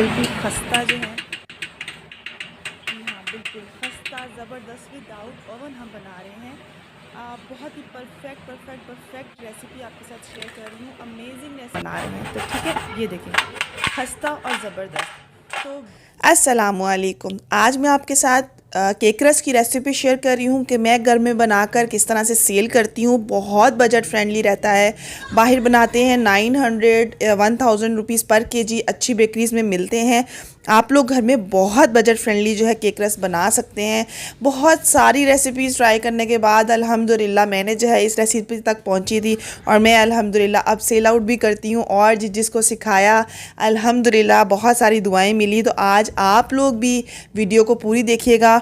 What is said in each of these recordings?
बिल्कुल खस्ता जो है, हाँ बिल्कुल खस्ता ज़बरदस्त विदाउट ओवन हम बना रहे हैं। बहुत ही परफेक्ट रेसिपी आपके साथ शेयर कर रही हूँ। अमेजिंग रेसिपी बना रहे हैं, तो ठीक है, ये देखें, खस्ता और ज़बरदस्त। तो अस्सलामुअलैकुम, आज मैं आपके साथ केक रस की रेसिपी शेयर कर रही हूँ कि मैं घर में बनाकर किस तरह से सेल करती हूँ। बहुत बजट फ्रेंडली रहता है। बाहर बनाते हैं 900 1000 रुपीज़ पर केजी, अच्छी बेकरीज़ में मिलते हैं। आप लोग घर में बहुत बजट फ्रेंडली जो है केक रस बना सकते हैं। बहुत सारी रेसिपीज़ ट्राई करने के बाद अल्हम्दुलिल्लाह मैंने जो है इस रेसिपी तक पहुंची थी, और मैं अल्हम्दुलिल्लाह अब सेल आउट भी करती हूँ, और जिसको सिखाया अल्हम्दुलिल्लाह बहुत सारी दुआएं मिली। तो आज आप लोग भी वीडियो को पूरी देखिएगा।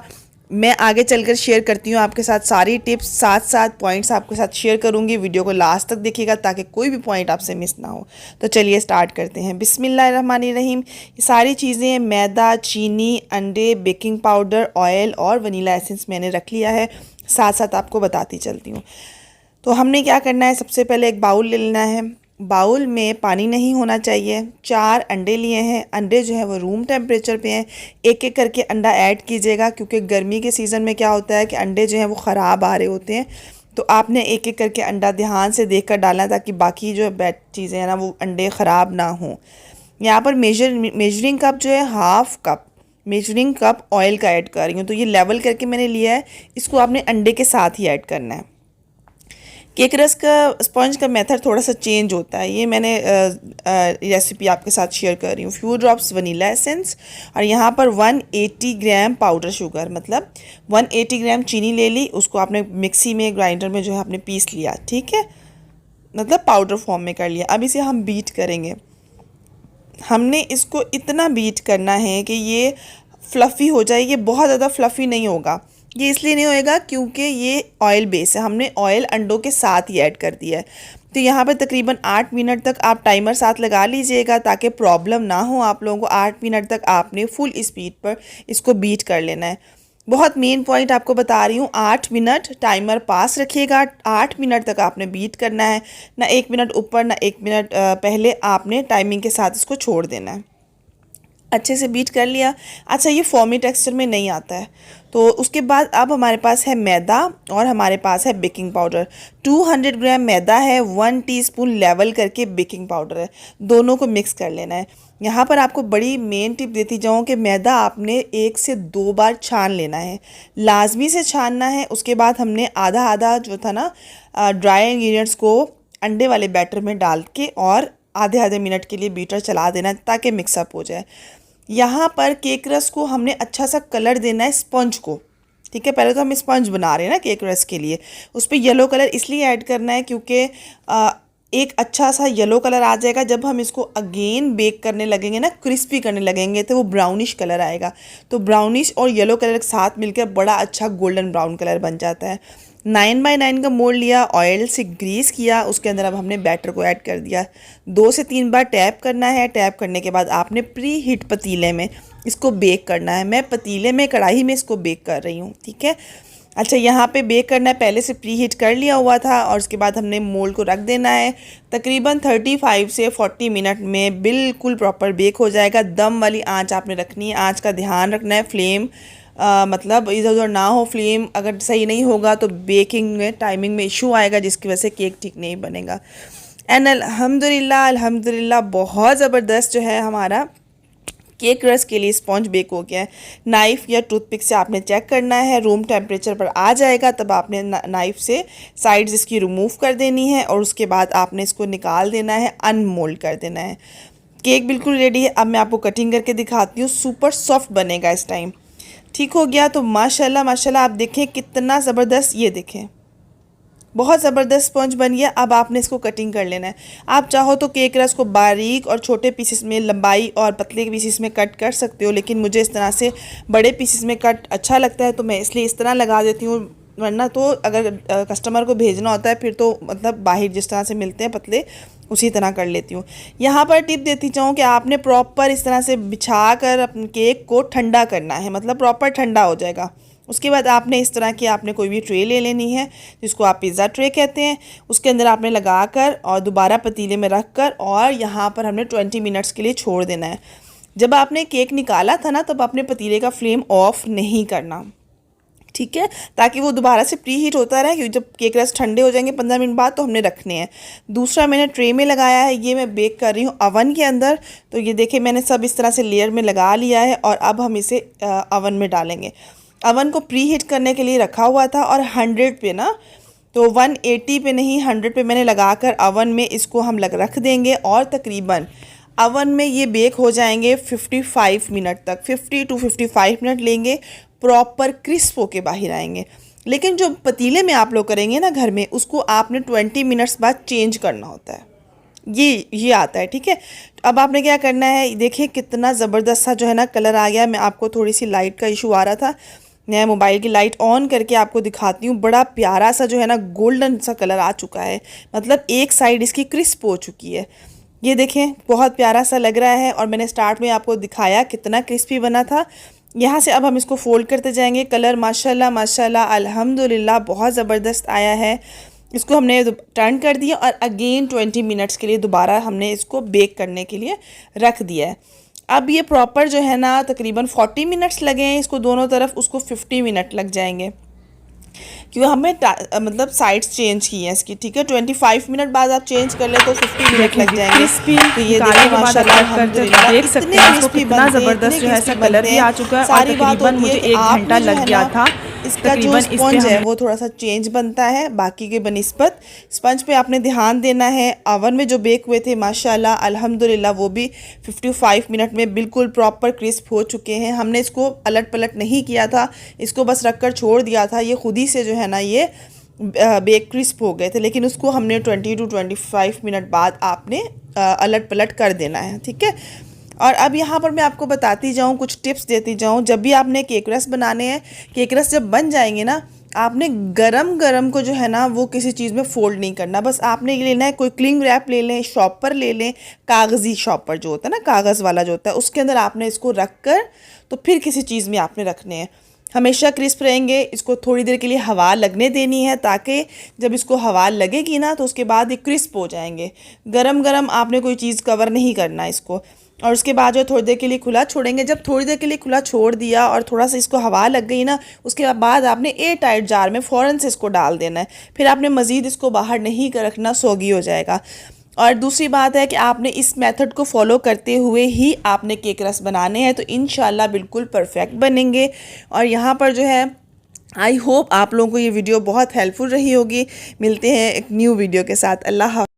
मैं आगे चलकर शेयर करती हूँ आपके साथ सारी टिप्स, साथ साथ पॉइंट्स आपके साथ शेयर करूँगी। वीडियो को लास्ट तक देखिएगा ताकि कोई भी पॉइंट आपसे मिस ना हो। तो चलिए स्टार्ट करते हैं। बिस्मिल्लाहिर्रहमानिर्रहीम। ये सारी चीज़ें मैदा, चीनी, अंडे, बेकिंग पाउडर, ऑयल और वनीला एसेंस मैंने रख लिया है। साथ साथ आपको बताती चलती हूँ। तो हमने क्या करना है, सबसे पहले एक बाउल ले लेना है। बाउल में पानी नहीं होना चाहिए। 4 अंडे लिए हैं। अंडे जो है वो रूम टेम्परेचर पे हैं। एक एक करके अंडा ऐड कीजिएगा, क्योंकि गर्मी के सीज़न में क्या होता है कि अंडे जो हैं वो ख़राब आ रहे होते हैं। तो आपने एक एक करके अंडा ध्यान से देख कर डालना, ताकि बाकी जो बैड चीज़ें हैं ना वो अंडे ख़राब ना हों। यहाँ पर मेजरिंग कप जो है half cup measuring cup oil का ऐड कर रही हूँ। तो ये लेवल करके मैंने लिया है, इसको आपने अंडे के साथ ही ऐड करना है। केक रस का स्पंज का मेथड थोड़ा सा चेंज होता है। ये मैंने रेसिपी आपके साथ शेयर कर रही हूँ। फ्यू ड्रॉप्स वनीला एसेंस, और यहाँ पर 180 ग्राम पाउडर शुगर, मतलब 180 ग्राम चीनी ले ली। उसको आपने मिक्सी में, ग्राइंडर में जो है आपने पीस लिया, ठीक है, मतलब पाउडर फॉर्म में कर लिया। अब इसे हम बीट करेंगे। हमने इसको इतना बीट करना है कि ये फ्लफ़ी हो जाए। ये बहुत ज़्यादा फ्लफ़ी नहीं होगा। ये इसलिए नहीं होएगा क्योंकि ये ऑयल बेस है। हमने ऑयल अंडों के साथ ही ऐड कर दिया है। तो यहाँ पर तकरीबन 8 मिनट तक आप टाइमर साथ लगा लीजिएगा, ताकि प्रॉब्लम ना हो आप लोगों को। 8 मिनट तक आपने फुल स्पीड पर इसको बीट कर लेना है। बहुत मेन पॉइंट आपको बता रही हूँ, 8 मिनट टाइमर पास रखिएगा। 8 मिनट तक आपने बीट करना है, ना 1 मिनट ऊपर ना 1 मिनट पहले आपने टाइमिंग के साथ इसको छोड़ देना है। अच्छे से बीट कर लिया। अच्छा, ये फॉर्मी टेक्सचर में नहीं आता है। तो उसके बाद अब हमारे पास है मैदा, और हमारे पास है बेकिंग पाउडर। 200 ग्राम मैदा है, 1 टीस्पून लेवल करके बेकिंग पाउडर है। दोनों को मिक्स कर लेना है। यहाँ पर आपको बड़ी मेन टिप देती जाऊँ कि मैदा आपने 1 से 2 बार छान लेना है, लाजमी से छानना है। उसके बाद हमने आधा आधा जो था ना ड्राई इंग्रेडिएंट्स को अंडे वाले बैटर में डाल के और आधे आधे मिनट के लिए बीटर चला देना, ताकि मिक्सअप हो जाए। यहाँ पर केक रस को हमने अच्छा सा कलर देना है स्पंज को, ठीक है। पहले तो हम स्पंज बना रहे हैं ना केक रस के लिए, उस पर येलो कलर इसलिए ऐड करना है क्योंकि एक अच्छा सा येलो कलर आ जाएगा। जब हम इसको अगेन बेक करने लगेंगे ना, क्रिस्पी करने लगेंगे, तो वो ब्राउनिश कलर आएगा। तो ब्राउनिश और येलो कलर के साथ मिलकर बड़ा अच्छा गोल्डन ब्राउन कलर बन जाता है। 9x9 का मोल्ड लिया, ऑयल से ग्रीस किया, उसके अंदर अब हमने बैटर को ऐड कर दिया। 2 से 3 बार टैप करना है। टैप करने के बाद आपने प्री हीट पतीले में इसको बेक करना है। मैं पतीले में, कढ़ाई में इसको बेक कर रही हूँ, ठीक है। अच्छा, यहाँ पे बेक करना है, पहले से प्री हीट कर लिया हुआ था, और उसके बाद हमने मोल्ड को रख देना है। तकरीबन 35 से 40 मिनट में बिल्कुल प्रॉपर बेक हो जाएगा। दम वाली आँच आपने रखनी है। आँच का ध्यान रखना है, फ्लेम मतलब इधर उधर ना हो। फ्लेम अगर सही नहीं होगा तो बेकिंग में, टाइमिंग में इशू आएगा, जिसकी वजह से केक ठीक नहीं बनेगा। एंड अल्हम्दुलिल्लाह बहुत ज़बरदस्त जो है हमारा केक रस के लिए स्पॉन्ज बेक हो गया है। नाइफ़ या टूथपिक से आपने चेक करना है, रूम टेम्परेचर पर आ जाएगा, तब आपने नाइफ़ से साइड्स इसकी रिमूव कर देनी है, और उसके बाद आपने इसको निकाल देना है, अनमोल्ड कर देना है। केक बिल्कुल रेडी है। अब मैं आपको कटिंग करके दिखाती हूँ। सुपर सॉफ्ट बनेगा इस टाइम। ठीक हो गया। तो माशाल्लाह माशाल्लाह आप देखें कितना ज़बरदस्त, ये देखें बहुत ज़बरदस्त स्पंज बन गया। अब आपने इसको कटिंग कर लेना है। आप चाहो तो केक रस को बारीक और छोटे पीसेस में, लंबाई और पतले पीसेस में कट कर सकते हो, लेकिन मुझे इस तरह से बड़े पीसेस में कट अच्छा लगता है, तो मैं इसलिए इस तरह लगा देती हूँ। वरना तो अगर कस्टमर को भेजना होता है फिर तो मतलब बाहर जिस तरह से मिलते हैं पतले, उसी तरह कर लेती हूँ। यहाँ पर टिप देती चाहूँ कि आपने प्रॉपर इस तरह से बिछा कर अपने केक को ठंडा करना है, मतलब प्रॉपर ठंडा हो जाएगा। उसके बाद आपने इस तरह की आपने कोई भी ट्रे ले लेनी है, जिसको आप पिज़्ज़ा ट्रे कहते हैं। उसके अंदर आपने लगा कर और दोबारा पतीले में रख कर, और यहाँ पर हमने 20 मिनट्स के लिए छोड़ देना है। जब आपने केक निकाला था ना तब आपने पतीले का फ्लेम ऑफ नहीं करना, ठीक है, ताकि वो दोबारा से प्री हीट होता रहे, क्योंकि जब केक रस ठंडे हो जाएंगे 15 मिनट बाद तो हमने रखने हैं। दूसरा मैंने ट्रे में लगाया है, ये मैं बेक कर रही हूँ अवन के अंदर। तो ये देखिए मैंने सब इस तरह से लेयर में लगा लिया है और अब हम इसे अवन में डालेंगे। अवन को प्री हीट करने के लिए रखा हुआ था और 100 पे ना, तो 180 पे नहीं 100 पे मैंने लगाकर अवन में इसको हम रख देंगे और तकरीबन अवन में ये बेक हो जाएंगे 55 मिनट तक। 50 to 55 मिनट लेंगे, प्रॉपर क्रिस्प होके बाहर आएंगे। लेकिन जो पतीले में आप लोग करेंगे ना घर में, उसको आपने 20 मिनट्स बाद चेंज करना होता है, ये आता है, ठीक है। अब आपने क्या करना है, देखिए कितना ज़बरदस्त सा जो है ना कलर आ गया। मैं आपको थोड़ी सी लाइट का इशू आ रहा था, मैं मोबाइल की लाइट ऑन करके आपको दिखाती हूँ। बड़ा प्यारा सा जो है ना गोल्डन सा कलर आ चुका है, मतलब एक साइड इसकी क्रिस्प हो चुकी है। ये देखें बहुत प्यारा सा लग रहा है और मैंने स्टार्ट में आपको दिखाया कितना क्रिस्पी बना था। यहाँ से अब हम इसको फोल्ड करते जाएंगे। कलर माशाल्लाह माशाल्लाह अल्हम्दुलिल्लाह बहुत ज़बरदस्त आया है। इसको हमने टर्न कर दिया और अगेन 20 मिनट्स के लिए दोबारा हमने इसको बेक करने के लिए रख दिया है। अब ये प्रॉपर जो है ना तकरीबन 40 मिनट्स लगे हैं इसको दोनों तरफ, उसको 50 मिनट लग जाएंगे, क्योंकि हमें मतलब साइड्स चेंज की हैं इसकी, ठीक है। 25 मिनट बाद आप चेंज कर ले तो 50 मिनट लग जाएंगे। क्रिस्पी तो ये देखिए माशाल्लाह देख सकते हैं इसको कितना ज़बरदस्त जो है ऐसा कलर भी आ चुका है। और तकरीबन मुझे 1 घंटा लग गया था। इसका जो स्पंज है वो थोड़ा सा चेंज बनता है बाकी के बनिस्बत। स्पंज पे आपने ध्यान देना है। ओवन में जो बेक हुए थे माशाल्लाह अल्हम्दुलिल्लाह वो भी 55 मिनट में बिल्कुल प्रॉपर क्रिस्प हो चुके हैं। हमने इसको अलट पलट नहीं किया था, इसको बस रखकर छोड़ दिया था, ये खुद ही से जो है ना ये बेक क्रिस्प हो गए थे। लेकिन उसको हमने 20 to 25 मिनट बाद आपने अलट पलट कर देना है, ठीक है। और अब यहाँ पर मैं आपको बताती जाऊँ, कुछ टिप्स देती जाऊँ। जब भी आपने केक रस बनाने हैं, केक रस जब बन जाएंगे ना, आपने गरम गरम को जो है ना वो किसी चीज़ में फ़ोल्ड नहीं करना। बस आपने ये लेना है, कोई क्लिंग रैप ले लें, शॉपर ले लें, कागज़ी शॉपर जो होता है ना कागज़ वाला जो होता है, उसके अंदर आपने इसको रख कर तो फिर किसी चीज़ में आपने रखने हैं। हमेशा क्रिस्प रहेंगे। इसको थोड़ी देर के लिए हवा लगने देनी है, ताकि जब इसको हवा लगेगी ना तो उसके बाद ये क्रिस्प हो जाएंगे। गरम गरम आपने कोई चीज़ कवर नहीं करना इसको। और उसके बाद जो थोड़ी देर के लिए खुला छोड़ेंगे। जब थोड़ी देर के लिए खुला छोड़ दिया और थोड़ा सा इसको हवा लग गई ना, उसके बाद आपने एयर टाइट जार में फ़ौरन से इसको डाल देना है। फिर आपने मज़ीद इसको बाहर नहीं कर रखना, सोगी हो जाएगा। और दूसरी बात है कि आपने इस मेथड को फॉलो करते हुए ही आपने केक रस बनाने हैं, तो इंशाल्लाह बिल्कुल परफेक्ट बनेंगे। और यहाँ पर जो है आई होप आप लोगों को ये वीडियो बहुत हेल्पफुल रही होगी। मिलते हैं एक न्यू वीडियो के साथ। अल्लाह हाफ़िज़।